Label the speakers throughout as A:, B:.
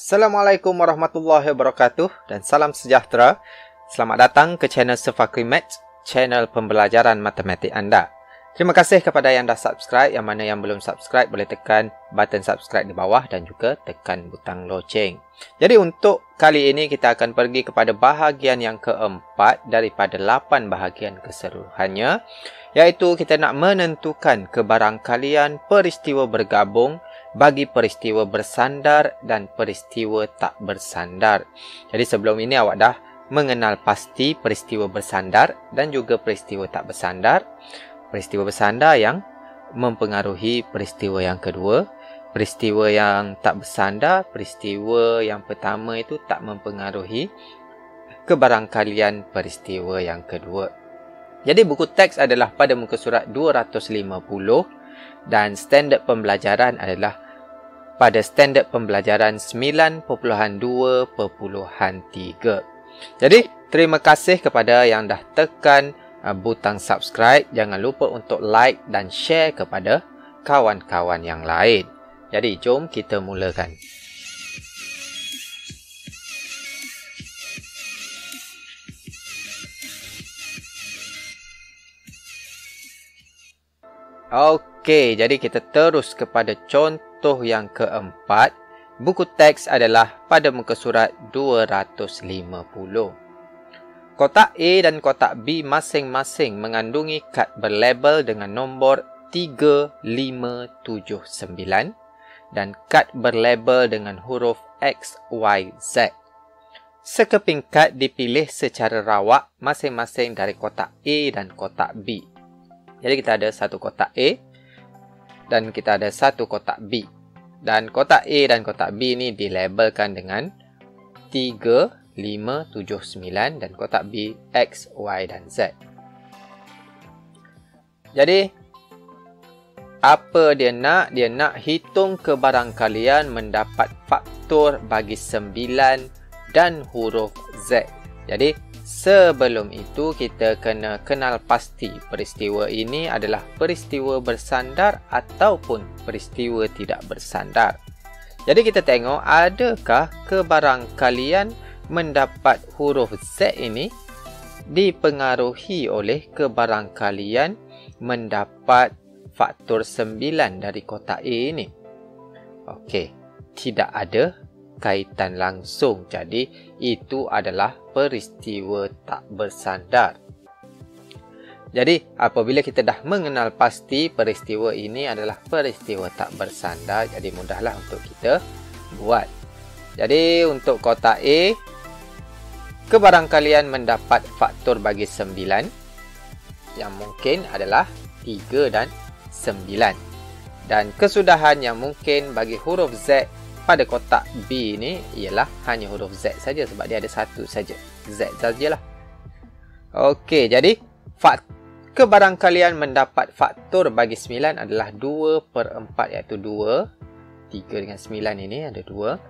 A: Assalamualaikum warahmatullahi wabarakatuh dan salam sejahtera. Selamat datang ke channel Sefakri Maths, channel pembelajaran matematik anda. Terima kasih kepada yang dah subscribe. Yang mana yang belum subscribe boleh tekan button subscribe di bawah dan juga tekan butang loceng. Jadi untuk kali ini kita akan pergi kepada bahagian yang keempat daripada 8 bahagian keseluruhannya, iaitu kita nak menentukan kebarangkalian peristiwa bergabung bagi peristiwa bersandar dan peristiwa tak bersandar. Jadi sebelum ini awak dah mengenal pasti peristiwa bersandar dan juga peristiwa tak bersandar. Peristiwa bersandar yang mempengaruhi peristiwa yang kedua. Peristiwa yang tak bersandar, peristiwa yang pertama itu tak mempengaruhi kebarangkalian peristiwa yang kedua. Jadi buku teks adalah pada muka surat 250 dan standard pembelajaran adalah pada standard pembelajaran 9.2.3. Jadi terima kasih kepada yang dah tekan butang subscribe. Jangan lupa untuk like dan share kepada kawan-kawan yang lain. Jadi jom kita mulakan. Okey, jadi kita terus kepada contoh yang keempat. Buku teks adalah pada muka surat 250. Kotak A dan kotak B masing-masing mengandungi kad berlabel dengan nombor 3579 dan kad berlabel dengan huruf X, Y, Z. Sekeping kad dipilih secara rawak masing-masing dari kotak A dan kotak B. Jadi kita ada satu kotak A dan kita ada satu kotak B. Dan kotak A dan kotak B ni dilabelkan dengan 3579 dan kotak B X, Y dan Z. Jadi apa dia nak? Dia nak hitung kebarangkalian mendapat faktor bagi 9 dan huruf Z. Jadi sebelum itu kita kena kenal pasti peristiwa ini adalah peristiwa bersandar ataupun peristiwa tidak bersandar. Jadi kita tengok adakah kebarangkalian mendapat huruf Z ini dipengaruhi oleh kebarangkalian mendapat faktor 9 dari kotak A ini. Okey, tidak ada kaitan langsung. Jadi itu adalah peristiwa tak bersandar. Jadi apabila kita dah mengenal pasti peristiwa ini adalah peristiwa tak bersandar, jadi mudahlah untuk kita buat. Jadi untuk kotak A, kebarangkalian mendapat faktor bagi 9 yang mungkin adalah 3 dan 9. Dan kesudahan yang mungkin bagi huruf Z pada kotak B ni ialah hanya huruf Z saja sebab dia ada satu saja. Z sajalah. Okey, jadi kebarangkalian mendapat faktor bagi 9 adalah 2/4 iaitu 2. 3 dengan 9 ini ada 2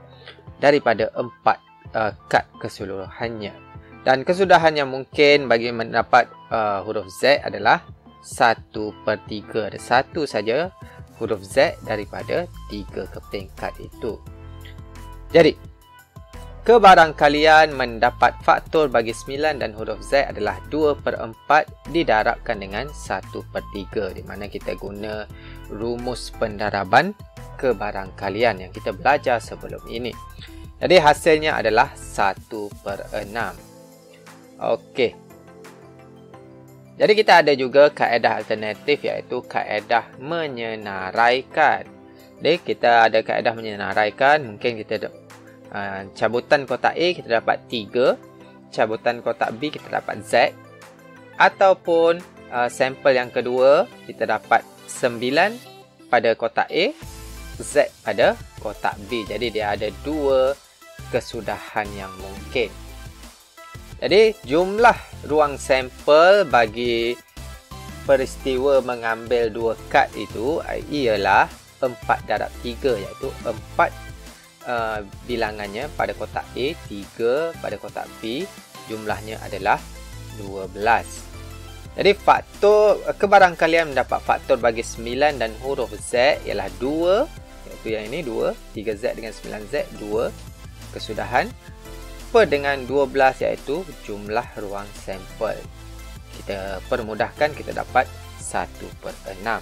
A: daripada 4 kad keseluruhannya. Dan kesudahan yang mungkin bagi mendapat huruf Z adalah 1/3. Ada satu saja huruf Z daripada 3 keping kad itu. Jadi, kebarangkalian mendapat faktor bagi 9 dan huruf Z adalah 2/4 didarabkan dengan 1/3, di mana kita guna rumus pendaraban kebarangkalian yang kita belajar sebelum ini. Jadi hasilnya adalah 1/6. Okey. Jadi kita ada juga kaedah alternatif iaitu kaedah menyenaraikan. Jadi kita ada kaedah menyenaraikan. Mungkin kita cabutan kotak A kita dapat 3. Cabutan kotak B kita dapat Z. Ataupun sampel yang kedua kita dapat 9 pada kotak A, Z pada kotak B. Jadi dia ada 2 kesudahan yang mungkin. Jadi jumlah ruang sampel bagi peristiwa mengambil 2 kad itu ialah 4/3, iaitu 4 bilangannya pada kotak A, 3 pada kotak B, jumlahnya adalah 12. Jadi faktor kebarangkalian mendapat faktor bagi 9 dan huruf Z ialah 2, iaitu yang ini 2, 3Z dengan 9Z 2. kesudahan per dengan 12 iaitu jumlah ruang sampel. Kita permudahkan, kita dapat 1/6.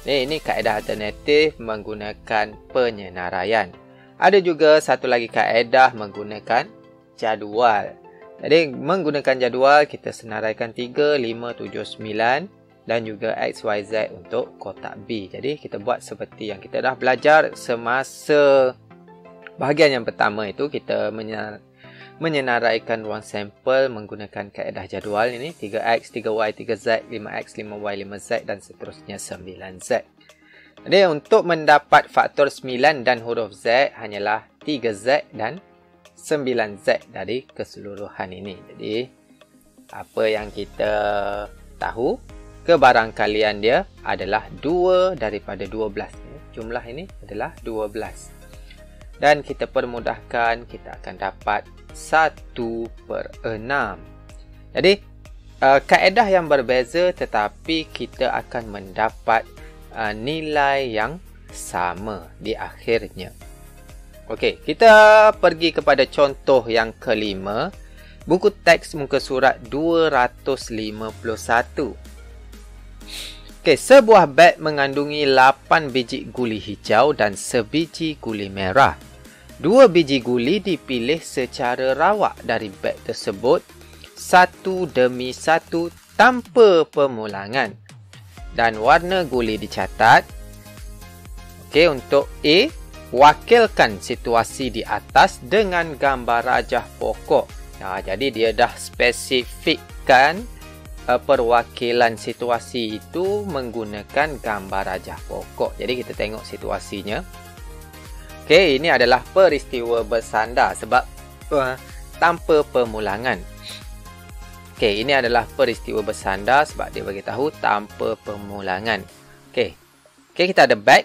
A: Ini kaedah alternatif menggunakan penyenaraian. Ada juga satu lagi kaedah menggunakan jadual. Jadi menggunakan jadual kita senaraikan 3, 5, 7, 9 dan juga X, Y, Z untuk kotak B. Jadi kita buat seperti yang kita dah belajar semasa bahagian yang pertama itu, kita menyenaraikan ruang sampel menggunakan kaedah jadual ini 3X, 3Y, 3Z, 5X, 5Y, 5Z dan seterusnya 9Z. Jadi untuk mendapat faktor 9 dan huruf Z hanyalah 3Z dan 9Z dari keseluruhan ini. Jadi apa yang kita tahu, kebarangkalian dia adalah 2 daripada 12. Jumlah ini adalah 12. Dan kita permudahkan, kita akan dapat 1/6. Jadi kaedah yang berbeza tetapi kita akan mendapat nilai yang sama di akhirnya. Okey, kita pergi kepada contoh yang kelima. Buku teks muka surat 251. Okey, sebuah beg mengandungi 8 biji guli hijau dan sebiji guli merah. 2 biji guli dipilih secara rawak dari beg tersebut, satu demi satu tanpa pemulangan. Dan warna guli dicatat. Okey, untuk A, wakilkan situasi di atas dengan gambar rajah pokok. Jadi dia dah spesifikkan perwakilan situasi itu menggunakan gambar rajah pokok. Jadi kita tengok situasinya. Okey, ini adalah peristiwa bersandar sebab tanpa pemulangan. Okey, ini adalah peristiwa bersandar sebab dia bagi tahu tanpa pemulangan. Okey, kita ada beg.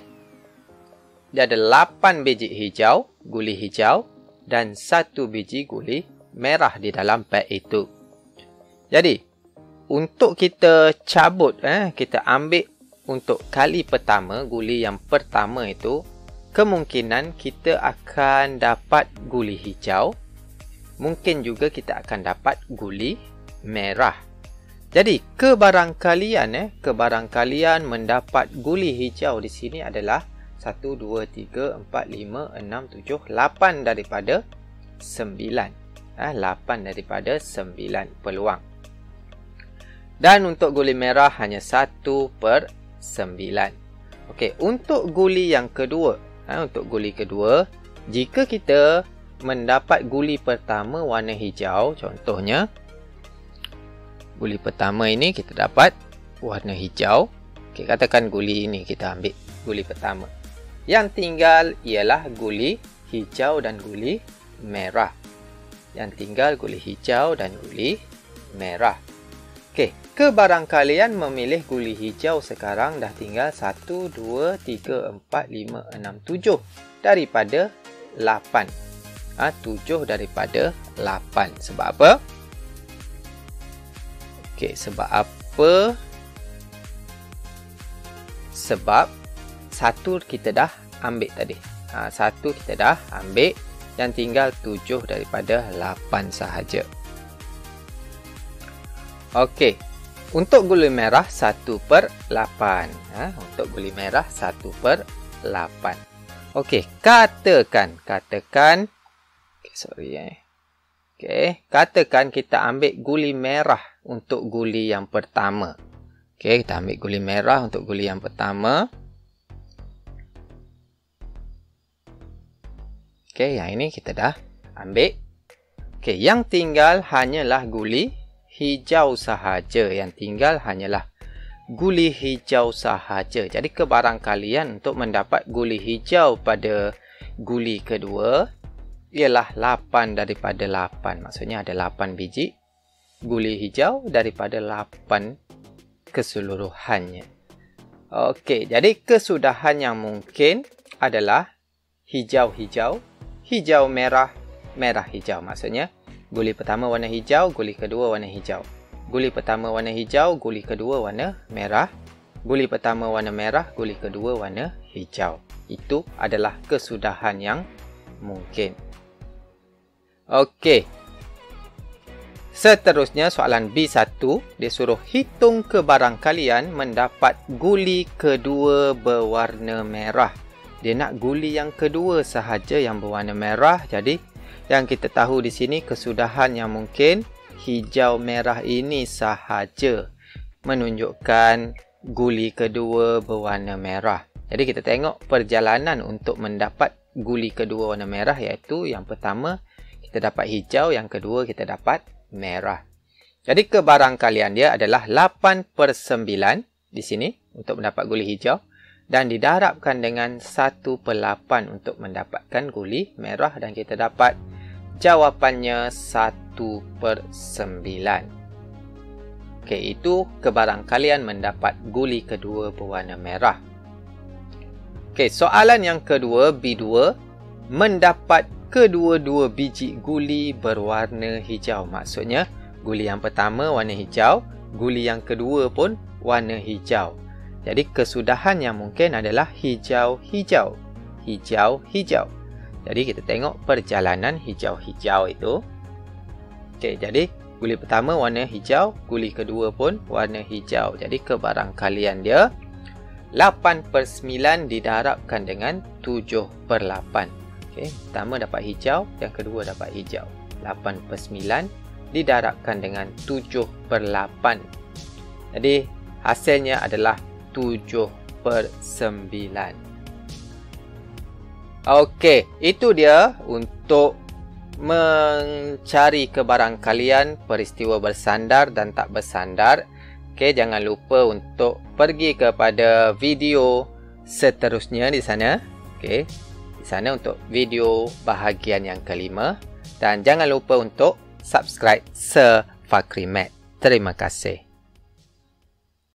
A: Dia ada 8 biji hijau, guli hijau dan 1 biji guli merah di dalam beg itu. Jadi, untuk kita cabut, kita ambil untuk kali pertama, guli yang pertama itu, kemungkinan kita akan dapat guli hijau. Mungkin juga kita akan dapat guli merah. Jadi, kebarangkalian mendapat guli hijau di sini adalah 1, 2, 3, 4, 5, 6, 7, 8 daripada 9. 8 daripada 9 peluang. Dan untuk guli merah hanya 1/9. Okey, untuk guli yang kedua. Jika kita mendapat guli pertama warna hijau, contohnya guli pertama ini kita dapat warna hijau. Okey, katakan guli ini kita ambil guli pertama. Yang tinggal ialah guli hijau dan guli merah. Okey, kebarangkalian memilih guli hijau sekarang dah tinggal 1, 2, 3, 4, 5, 6, 7 daripada 8. 7 daripada 8. Sebab apa? Okey, sebab apa? Sebab 1 kita dah ambil tadi. 1 kita dah ambil. Yang tinggal 7 daripada 8 sahaja. Okey. Untuk guli merah 1/8. Untuk guli merah 1/8. Okey. Katakan. Katakan kita ambil guli merah untuk guli yang pertama. Okey, kita ambil guli merah untuk guli yang pertama. Okey, yang ini kita dah ambil. Okey, yang tinggal hanyalah guli hijau sahaja. Jadi kebarangkalian untuk mendapat guli hijau pada guli kedua ialah 8 daripada 8. Maksudnya ada 8 biji guli hijau daripada 8 keseluruhannya. Okey, jadi kesudahan yang mungkin adalah hijau-hijau, hijau-merah, merah-hijau. Maksudnya, guli pertama warna hijau, guli kedua warna hijau. Guli pertama warna hijau, guli kedua warna merah. Guli pertama warna merah, guli kedua warna hijau. Itu adalah kesudahan yang mungkin. Okey. Seterusnya soalan B1, dia suruh hitung kebarangkalian mendapat guli kedua berwarna merah. Dia nak guli yang kedua sahaja yang berwarna merah. Jadi yang kita tahu di sini kesudahan yang mungkin hijau merah ini sahaja menunjukkan guli kedua berwarna merah. Jadi kita tengok perjalanan untuk mendapat guli kedua warna merah, iaitu yang pertama kita dapat hijau, yang kedua kita dapat merah. Jadi kebarangkalian dia adalah 8/9 di sini untuk mendapat guli hijau dan didarabkan dengan 1/8 untuk mendapatkan guli merah, dan kita dapat jawapannya 1/9. Okey, itu kebarangkalian mendapat guli kedua berwarna merah. Okey, soalan yang kedua B2, mendapat kedua-dua biji guli berwarna hijau. Maksudnya guli yang pertama warna hijau, guli yang kedua pun warna hijau. Jadi kesudahan yang mungkin adalah hijau-hijau. Hijau-hijau. Jadi kita tengok perjalanan hijau-hijau itu. Okey, jadi guli pertama warna hijau, guli kedua pun warna hijau. Jadi kebarangkalian dia 8/9 didarabkan dengan 7/8. Okay, pertama dapat hijau, yang kedua dapat hijau. 8/9 didarabkan dengan 7/8. Jadi hasilnya adalah 7/9. Okey, itu dia untuk mencari kebarangkalian peristiwa bersandar dan tak bersandar. Okey, jangan lupa untuk pergi kepada video seterusnya di sana. Okey, di sana untuk video bahagian yang kelima. Dan jangan lupa untuk subscribe Sir Fakri Mat. Terima kasih.